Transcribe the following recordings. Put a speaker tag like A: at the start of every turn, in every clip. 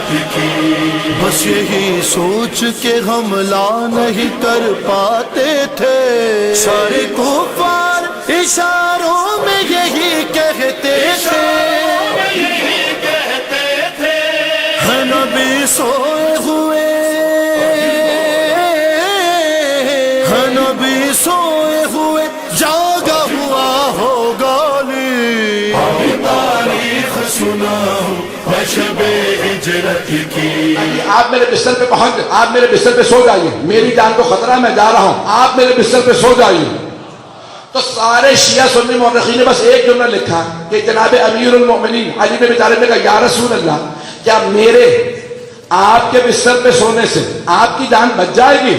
A: ہجرت کی، بس یہی سوچ کے حملہ نہیں کر پاتے تھے، سارے کفار اشاروں میں یہی کہتے تھے، ہے نبی سوئے ہوئے، ہے نبی سوئے ہوئے، جاگا ہوا ہوگا علی، تاریخ سناؤ شب ہجرت کی۔
B: آپ میرے بستر پہ پہنچ، آپ میرے بستر پہ سو جائیے، میری جان کو خطرہ ہے، میں جا رہا ہوں، آپ میرے بستر پہ سو جائیے۔ تو سارے شیعہ سنی مورخین نے بس ایک جملہ لکھا کہ جناب امیر المومنین علی بن ابی طالب نے کہا یا رسول اللہ، کیا میرے آپ کے بستر پہ سونے سے آپ کی جان بچ جائے گی؟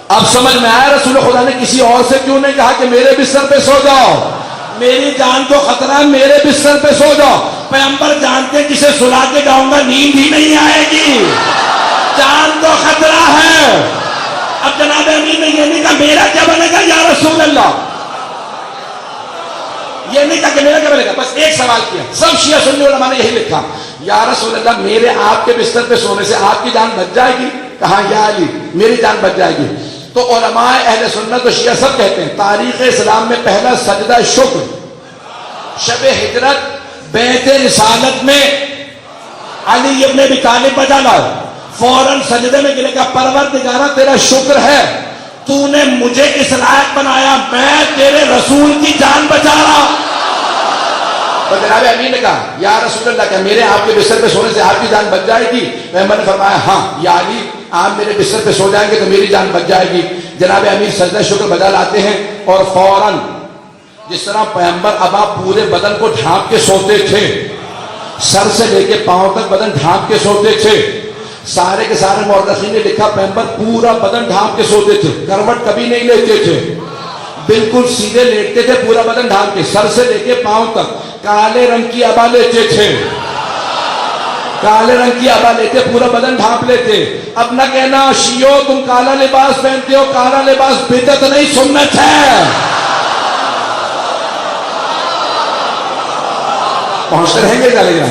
B: اب سمجھ میں آیا رسول خدا نے کسی اور سے کیوں نہیں کہا کہ میرے بستر پہ سو جاؤ، میری جان کو خطرہ ہے، میرے بستر پہ سو جاؤ۔ پیغمبر جانتے جسے سلا کے جاؤں گا نیند ہی نہیں آئے گی، جان کو خطرہ ہے۔ اب جناب امیر نے یہ نہیں کہا میرا کیا بنے گا یا رسول اللہ، یہ نہیں کہا کہ میرا کیا بنے گا، بس ایک سوال کیا۔ سب شیعہ سنی علماء نے یہی لکھا یا رسول اللہ میرے آپ کے بستر پہ سونے سے آپ کی جان بچ جائے گی؟ کہا یا علی میری جان بچ جائے گی۔ تو علماء اہل سنت و شیعہ سب کہتے ہیں تاریخ اسلام میں پہلا سجدہ شکر شب ہجرت بیعت رسالت میں علی ابن ابی طالب بجا لائے، فوراً سجدے میں گرے، کہا پروردگارہ تیرا شکر ہے تو نے مجھے اس لائق بنایا، میں تیرے رسول کی جان بچا رہا۔ تو جناب امین نے کہا یا رسول اللہ کیا میرے آپ کے بستر پہ سونے سے آپ کی جان بچ جائے گی؟ پیغمبر نے فرمایا ہاں یا علی آپ میرے بستر پہ سو جائیں گے تو میری جان بچ جائے گی۔ جناب امیر سجدہ شکر بجا لاتے ہیں اور فوراً جس طرح پیغمبر ابا پورے بدن کو ڈھانپ کے سوتے تھے، سر سے لے کے پاؤں تک بدن ڈھانپ کے سوتے تھے، سارے کے سارے مورخین نے لکھا پیغمبر پورا بدن ڈھانپ کے سوتے تھے، کروٹ کبھی نہیں لیتے تھے، بالکل سیدھے لیٹتے تھے، پورا بدن ڈھانپ کے سر سے لے کے پاؤں تک، کالے رنگ کی ابا لیتے تھے، کالے رنگ کی ابا لیتے، پورا بدن ڈھانپ لیتے۔ اب نہ کہنا شیعو تم کالا لباس پہنتے ہو، کالا لباس بدعت نہیں سنت ہے۔ پہنچتے رہیں گے چلے گا۔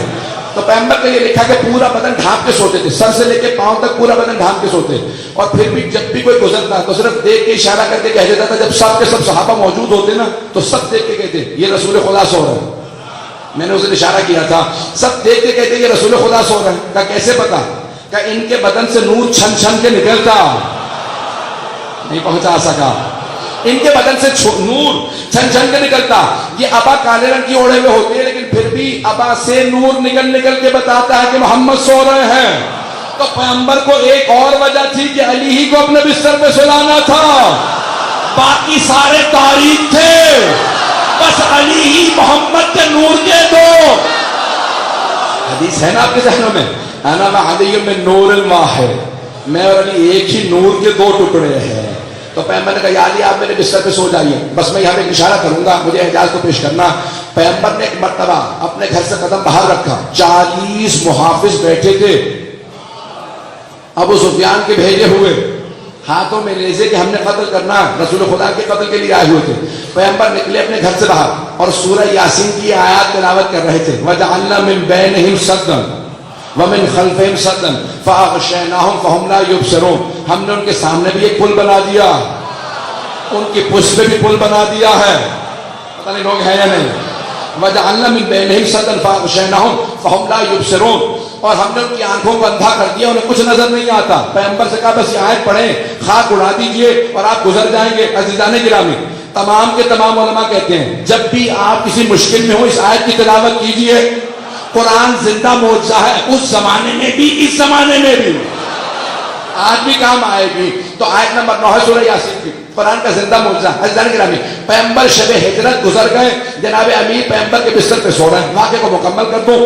B: تو پیغمبر نے یہ لکھا کہ پورا بدن ڈھانپ کے سوتے تھے، سر سے لے کے پاؤں تک پورا بدن ڈھانپ کے سوتے، اور پھر بھی جب بھی کوئی گزرتا تو صرف دیکھ کے اشارہ کر کے کہہ دیتا تھا، جب سب کے سب صحابہ موجود ہوتے نا تو سب دیکھ کے کہتے یہ رسول خدا سو رہے ہیں، میں نے اسے اشارہ کیا تھا، سب دیکھ کے کہتے یہ رسول خدا سو رہے ہیں۔ کہا کیسے پتا؟ کہ ان کے بدن سے نور چھن چھن کے نکلتا، نہیں پہنچا سکا، ان کے بدن سے نور چھن چھن کے نکلتا۔ یہ ابا کالے رنگ کی اوڑھے ہوئے ہوتے ہیں لیکن پھر بھی ابا سے نور نکل نکل کے بتاتا ہے کہ محمد سو رہے ہیں۔ تو پیغمبر کو ایک اور وجہ تھی کہ علی ہی کو اپنے بستر پہ سلانا تھا، باقی سارے تاریخ تھے، بس علی ہی محمد کے نور کے دو۔ حدیث ہے نا آپ کے ذہنوں میں، انا مع علی من نور واحد، میں اور علی ایک ہی نور کے دو ٹکڑے ہیں۔ تو پیغمبر نے کہا یا علی آپ میرے بستر پہ سو جائیے، بس میں یہاں پہ ایک اشارہ کروں گا، مجھے اعجاز کو پیش کرنا۔ پیغمبر نے ایک مرتبہ اپنے گھر سے قدم باہر رکھا، 40 محافظ بیٹھے تھے، ابو سفیان کے بھیجے ہوئے، ہاتھوں میں نیزے کہ ہم نے قتل کرنا، رسول خدا کے قتل کے لیے آئے ہوئے تھے۔ پیغمبر نکلے اپنے گھر سے باہر اور سورہ یاسین کی آیات تلاوت کر رہے تھے، وَجَعَلْنَا مِن بَيْنِهِمْ سَدًّا وَمِنْ خَلْفِهِمْ سَدًّا فَأَغْشَيْنَاهُمْ فَهُمْ لَا يُبْصِرُونَ، ہم نے ان کے سامنے بھی ایک پل بنا دیا، ان کی پشت پہ بھی پل بنا دیا ہے، پتہ نہیں لوگ ہیں یا نہیں۔ وَجَعَلْنَا مِن بَيْنِهِمْ سَدًّا فَأَغْشَيْنَاهُمْ فَهُمْ لَا يُبْصِرُونَ، اور ہم نے ان کی آنکھوں کو اندھا کر دیا، انہیں کچھ نظر نہیں آتا۔ پیغمبر سے کہا بس یہ آیت پڑھیں، خاک اڑا دیجئے اور آپ گزر جائیں گے۔ عزیزان گرامی، تمام کے تمام علماء کہتے ہیں جب بھی آپ کسی مشکل میں ہو اس آیت کی تلاوت کیجئے، قرآن زندہ معجزہ ہے، اس زمانے میں بھی اس زمانے میں بھی آج بھی کام آئے گی۔ تو آیت نمبر 9 ہے سورہ یاسین کی، قرآن کا زندہ معجزہ۔ عزیزان گرامی، پیغمبر شب ہجرت گزر گئے، جناب امیر پیغمبر کے بستر پہ سو رہے ہیں۔ واقعے کو مکمل کر دوں،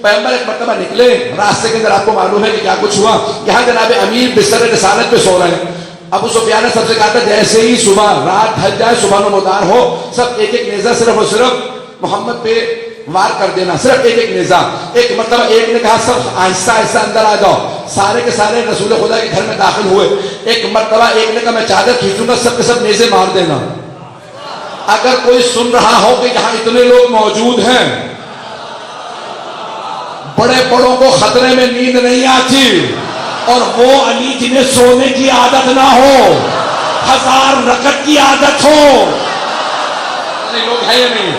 B: پیغمبر ایک مرتبہ نکلے، راستے کے اندر آپ کو معلوم ہے کہ کیا کچھ ہوا، یہاں جناب امیر بستر رسالت پہ سو رہے ہیں۔ ابو سفیان نے سب سے کہا تھا جیسے ہی صبح رات ڈھل جائے، صبح نمودار ہو، سب ایک ایک نیزہ صرف اور صرف محمد پہ وار کر دینا، صرف ایک ایک نیزہ۔ ایک مرتبہ ایک نے کہا سب آہستہ آہستہ اندر آ جاؤ، سارے کے سارے رسول خدا کے گھر میں داخل ہوئے۔ ایک مرتبہ ایک نے کہا میں چادر کھینچوں گا، سب کے سب نیزے مار دینا۔ اگر کوئی سن رہا ہو کہ یہاں اتنے لوگ موجود ہیں بڑے بڑوں کو خطرے میں نیند نہیں آتی، اور وہ علی جنہیں سونے کی عادت نہ ہو، 1000 رکعت کی عادت ہو۔ لوگ ہے یا نہیں؟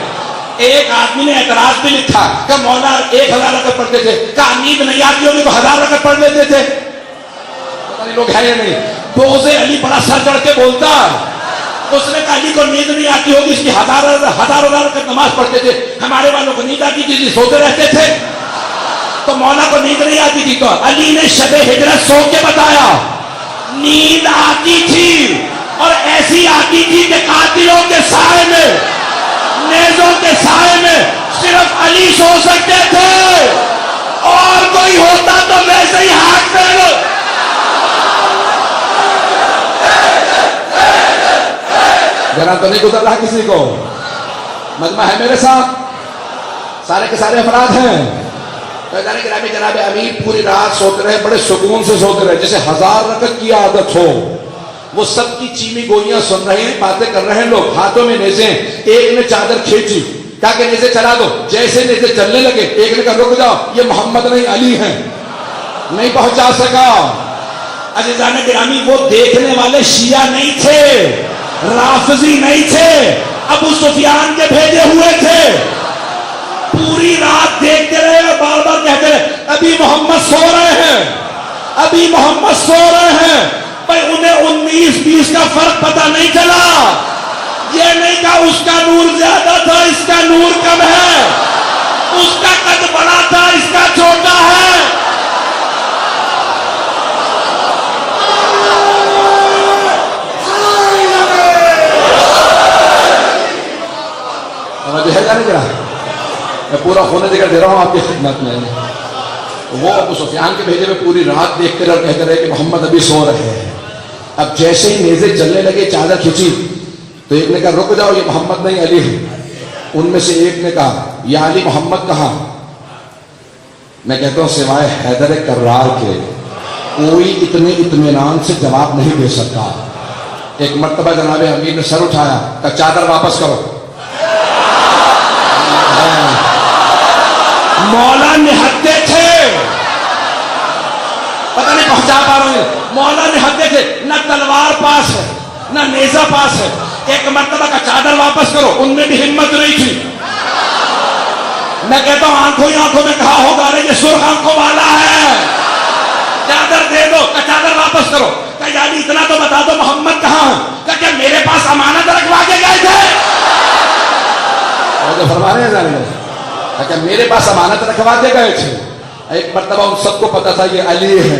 B: ایک آدمی نے اعتراض بھی لکھا کہ مولا 1000 رکعت پڑھتے تھے، کہا نیند نہیں آتی ہوگی تو 1000 رکعت پڑھ لیتے تھے۔ پتہ نہیں لوگ ہے یا نہیں؟ بغض علی بڑا سر چڑھ کے بولتا ہے، اس نے کہا علی کو نیند نہیں آتی ہوگی، اس کی ہزار رکعت نماز پڑھتے تھے، ہمارے والوں کو نیند آتی تھی، سوتے رہتے تھے۔ تو مولا کو نیند نہیں آتی تھی تو علی نے شب ہجرت سو کے بتایا نیند آتی تھی، اور ایسی آتی تھی کہ قاتلوں کے سائے میں، نیزوں کے سائے میں صرف علی سو سکتے تھے، اور کوئی ہوتا تو ویسے ہی ہاتھ پھیلو۔ ذرا تو نہیں گزر رہا کسی کو؟ مجمع ہے میرے ساتھ؟ سارے کے سارے افراد ہیں؟ جناب امیر پوری رات سوتے رہے، بڑے سکون سے سوتے رہے، جیسے 1000 رکعت کی عادت ہو۔ وہ سب کی چیمی گوئیاں سن رہے ہیں، باتیں کر رہے ہیں لوگ، ہاتھوں میں نیزیں، ایک نے چادر کھینچی، کہا کہ نیزے چلا دو، جیسے نیزے چلنے لگے ایک نے کہا رک جاؤ، یہ محمد نہیں علی ہیں، نہیں پہنچا سکا۔ عزیزان گرامی، وہ دیکھنے والے شیعہ نہیں تھے، رافضی نہیں تھے، ابو سفیان کے بھیجے ہوئے تھے۔ پوری رات دیکھتے رہے اور بار بار کہتے رہے ابھی محمد سو رہے ہیں، ابھی محمد سو رہے ہیں۔ بھائی انہیں 19-20 کا فرق پتہ نہیں چلا، یہ نہیں کہا اس کا نور زیادہ تھا، اس کا نور کم ہے، اس کا قد بڑا تھا، اس کا چھوٹا ہے۔ ہے جانے کیا میں پورا ہونے ذکر دے رہا ہوں آپ کی خدمت میں۔ وہ ابو سفیان کے بھیجے میں پوری رات دیکھتے رہے، کہتے رہے کہ محمد ابھی سو رہے ہیں۔ اب جیسے ہی نیزے چلنے لگے، چادر کھینچی تو ایک نے کہا رک جاؤ، یہ محمد نہیں علی ہے۔ ان میں سے ایک نے کہا یا علی محمد کہاں؟ میں کہتا ہوں سوائے حیدر کرار کے کوئی اتنے اطمینان سے جواب نہیں دے سکتا۔ ایک مرتبہ جناب امیر نے سر اٹھایا، کہا چادر واپس کرو۔ مولا نہتے تھے، پتہ نہیں پہنچا پا رہے ہیں، مولا نہتے تھے، نہ تلوار پاس ہے نہ نیزہ پاس ہے۔ ایک مرتبہ کا چادر واپس کرو، ان میں بھی ہمت نہیں تھی۔ میں کہتا ہوں آنکھوں ہی آنکھوں میں کہا ہوگا رہے یہ سرخ آنکھوں والا ہے، چادر دے دو، کہ چادر واپس کرو۔ کہ یعنی اتنا تو بتا دو محمد کہاں ہے؟ کہ کیا میرے پاس امانت رکھوا کے گئے تھے؟ اور جو فرما رہے ہیں ظالم کہ میرے پاس امانت رکھوا کے گئے تھے۔ ایک مرتبہ ان سب کو پتا تھا یہ علی ہے،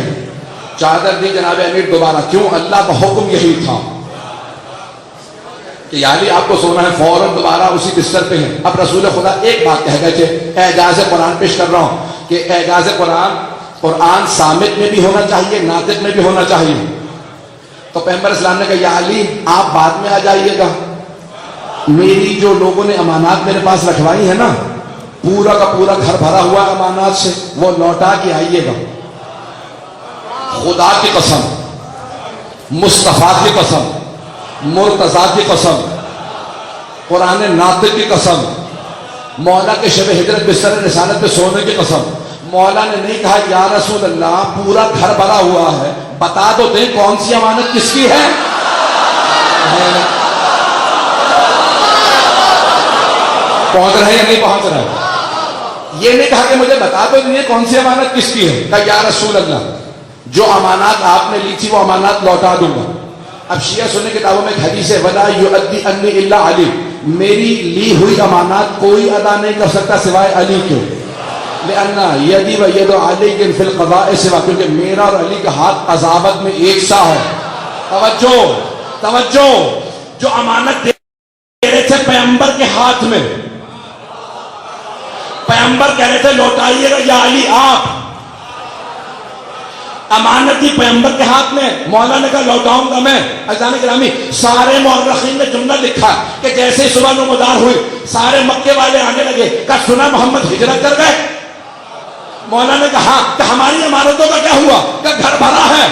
B: چادر دی جناب امیر دوبارہ، کیوں؟ اللہ کا حکم یہی تھا کہ علی آپ کو سونا ہے، فوراً دوبارہ اسی بستر پہ ہیں۔ اب رسول خدا ایک بات کہہ گئے تھے، اعجاز قرآن پیش کر رہا ہوں کہ اعجاز قرآن صامت میں بھی ہونا چاہیے، ناطق میں بھی ہونا چاہیے۔ تو پیغمبر اسلام نے کہا یا علی آپ بعد میں آ جائیے گا، میری جو لوگوں نے امانات میرے پاس رکھوائی ہے نا، پورا کا پورا گھر بھرا ہوا امانات سے، وہ لوٹا کے آئیے گا۔ خدا کی قسم، مصطفیٰ کی قسم، مرتضیٰ کی قسم، قرآن ناطق کی قسم، مولا کے شب ہجرت بستر رسالت پہ سونے کی قسم، مولا نے نہیں کہا یا رسول اللہ پورا گھر بھرا ہوا ہے، بتا دو دیں کون سی امانت کس کی ہے؟ پہنچ رہے یا نہیں پہنچ رہے؟ یہ نہیں کہا کہ مجھے بتا دو یہ کون سی امانت کس کی ہے، کہا یا رسول اللہ جو امانات آپ نے لی تھی وہ امانات لوٹا دوں گا۔ اب شیعہ سنی کتابوں میں ایک حدیث ہے وَلَا يُؤَدِّي أَنِّي إِلَّا عَلِي، میری لی ہوئی امانات کوئی ادا نہیں کر سکتا سوائے علی کے، لِأَنَّ يَدِي وَيَدُ عَلِيٍّ فِي الْقَضَاءِ سِوَا، کیونکہ میرا اور علی کا ہاتھ عذابت میں ایک سا ہے۔ توجہ، جو امانت دے رہے تھے پیغمبر کے ہاتھ میں، پیغمبر کہہ رہے تھے لوٹائیے گا یا علی آپ، امانت دی پیغمبر کے ہاتھ میں، مولا نے کہا لوٹاؤں گا میں۔ عزیزان گرامی سارے مورخین نے جملہ لکھا کہ جیسے ہی صبح نمودار ہوئی سارے مکے والے آنے لگے، کہا سنا محمد ہجرت کر گئے؟ مولا نے کہا کہ ہماری امانتوں کا کیا ہوا؟ کہ گھر بھرا ہے۔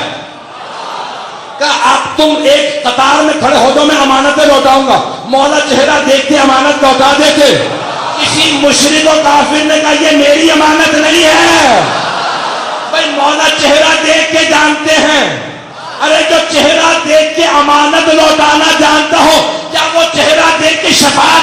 B: کہا اب تم ایک قطار میں کھڑے ہو دو میں امانتیں لوٹاؤں گا۔ مولا چہرہ دیکھتے امانت لوٹا دیتے۔ کسی مشرک و کافر نے کہا یہ میری امانت نہیں ہے، چہرہ دیکھ کے امانت لوٹانا جانتا ہو؟ کیا وہ چہرہ دیکھ کے شفاعت